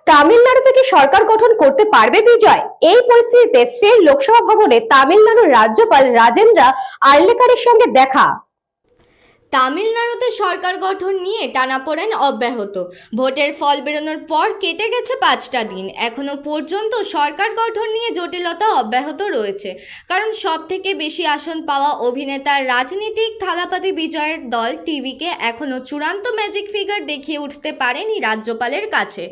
তামিলনাড়ু থেকে সরকার গঠন করতে পারবে বিজয়? এই পরিস্থিতিতে ফের লোকসভা ভবনে তামিলনাড়ুর রাজ্যপাল রাজেন্দ্র আর্লেকারের সঙ্গে দেখা। তামিলনাড়ুতে সরকার গঠন নিয়ে টানাপোড়েন অব্যাহত। ভোটের ফল বেরোনোর পর কেটে গেছে 5টা দিন, এখনো পর্যন্ত সরকার গঠন নিয়ে জটিলতা অব্যাহত রয়েছে। কারণ সব থেকে বেশি আসন পাওয়া অভিনেতার রাজনীতিক থালাপাতি বিজয়ের দল টিভিকে এখনো চূড়ান্ত ম্যাজিক ফিগার দেখিয়ে উঠতে পারেনি রাজ্যপালের কাছে।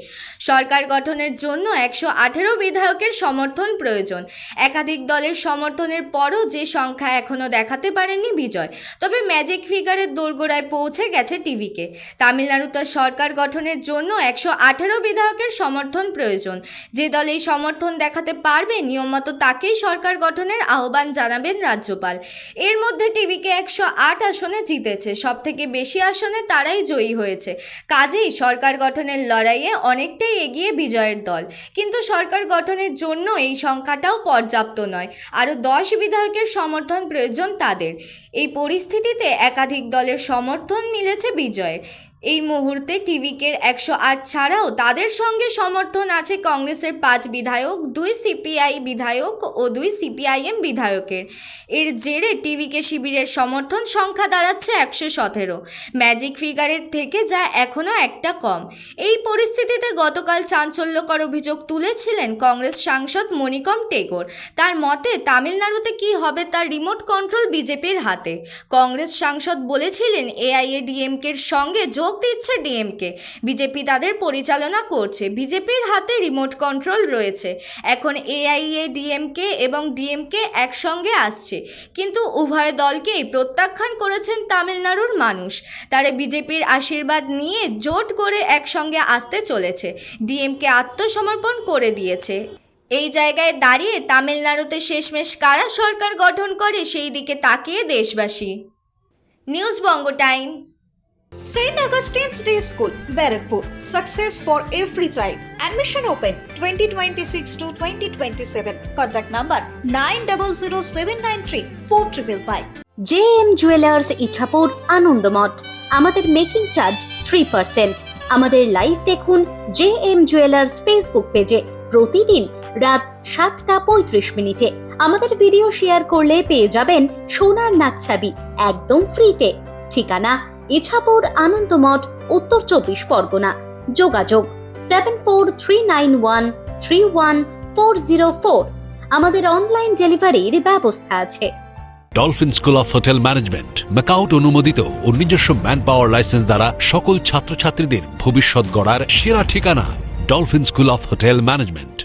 সরকার গঠনের জন্য 118 বিধায়কের সমর্থন প্রয়োজন। একাধিক দলের সমর্থনের পরও যে সংখ্যা এখনো দেখাতে পারেনি বিজয়, তবে ম্যাজিক ফিগারের দোরগোড়ায় পৌঁছে গেছে টিভিকে। তামিলনাড়ুতে সরকার গঠনের জন্য 118 বিধায়কের সমর্থন প্রয়োজন। যে দল এই সমর্থন দেখাতে পারবে নিয়মমত তাকেই সরকার গঠনের আহ্বান জানাবেন রাজ্যপাল। এর মধ্যে টিভিকে 108 আসনে জিতেছে, সব থেকে বেশি আসনে তারাই জয়ী হয়েছে। কাজেই সরকার গঠনের লড়াইয়ে অনেকটাই এগিয়ে বিজয়ের দল। কিন্তু সরকার গঠনের জন্য এই সংখ্যাটাও পর্যাপ্ত নয়, আরও 10 বিধায়কের সমর্থন প্রয়োজন তাদের। এই পরিস্থিতিতে একাধিক দলের সমর্থন মিলেছে বিজয়ের। এই মুহূর্তে টিভিকের 108 ছাড়াও তাদের সঙ্গে সমর্থন আছে কংগ্রেসের 5 বিধায়ক, 2 সিপিআই বিধায়ক ও 2 সিপিআইএম বিধায়কের। এর জেরে টিভিকে শিবিরের সমর্থন সংখ্যা দাঁড়াচ্ছে 117, ম্যাজিক ফিগারের থেকে যা এখনও একটা কম। এই পরিস্থিতিতে গতকাল চাঞ্চল্যকর অভিযোগ তুলেছিলেন কংগ্রেস সাংসদ মণিকম টেগোর। তার মতে তামিলনাড়ুতে কি হবে তার রিমোট কন্ট্রোল বিজেপির হাতে। কংগ্রেস সাংসদ বলেছিলেন এআইএডিএমকের সঙ্গে যোগ দিচ্ছে ডিএমকে, বিজেপি তাদের পরিচালনা করছে, বিজেপির হাতে রিমোট কন্ট্রোল রয়েছে। এখন এআইএডিএমকে এবং ডিএমকে একসঙ্গে আসছে, কিন্তু উভয় দলকেই প্রত্যাখ্যান করেছেন তামিলনাড়ুর মানুষ। তারা বিজেপির আশীর্বাদ নিয়ে জোট করে একসঙ্গে আসতে চলেছে, ডিএমকে আত্মসমর্পণ করে দিয়েছে। এই জায়গায় দাঁড়িয়ে তামিলনাড়ুতে শেষমেশ কারা সরকার গঠন করে সেই দিকে তাকিয়ে দেশবাসী। News Banga time. St. Augustine's Day School, Barakpur. Success for every child. Admission open 2026 to 2027. Contact number 9007934555. JM jewellers Ichhapur Anandamath. আমাদের মেকিং চার্জ 3%। আমাদের লাইভ দেখুন JM জুয়েলার্স ফেসবুক পেজে প্রতিদিন রাত 7:35 আমাদের ভিডিও শেয়ার করলে পেয়ে যাবেন সোনার নাকছাবি একদম ফ্রিতে। ঠিকানা ইছাপুর আনন্দমঠ, উত্তর 24 পরগনা। যোগাযোগ 7439131404। আমাদের অনলাইন ডেলিভারির ব্যবস্থা আছে। Dolphin school of hotel management MAKAUT অনুমোদিত ও নিজস্ব ম্যান পাওয়ার লাইসেন্স দ্বারা সকল ছাত্রছাত্রীদের ভবিষ্যৎ গড়ার সেরা ঠিকানা dolphin school of hotel management.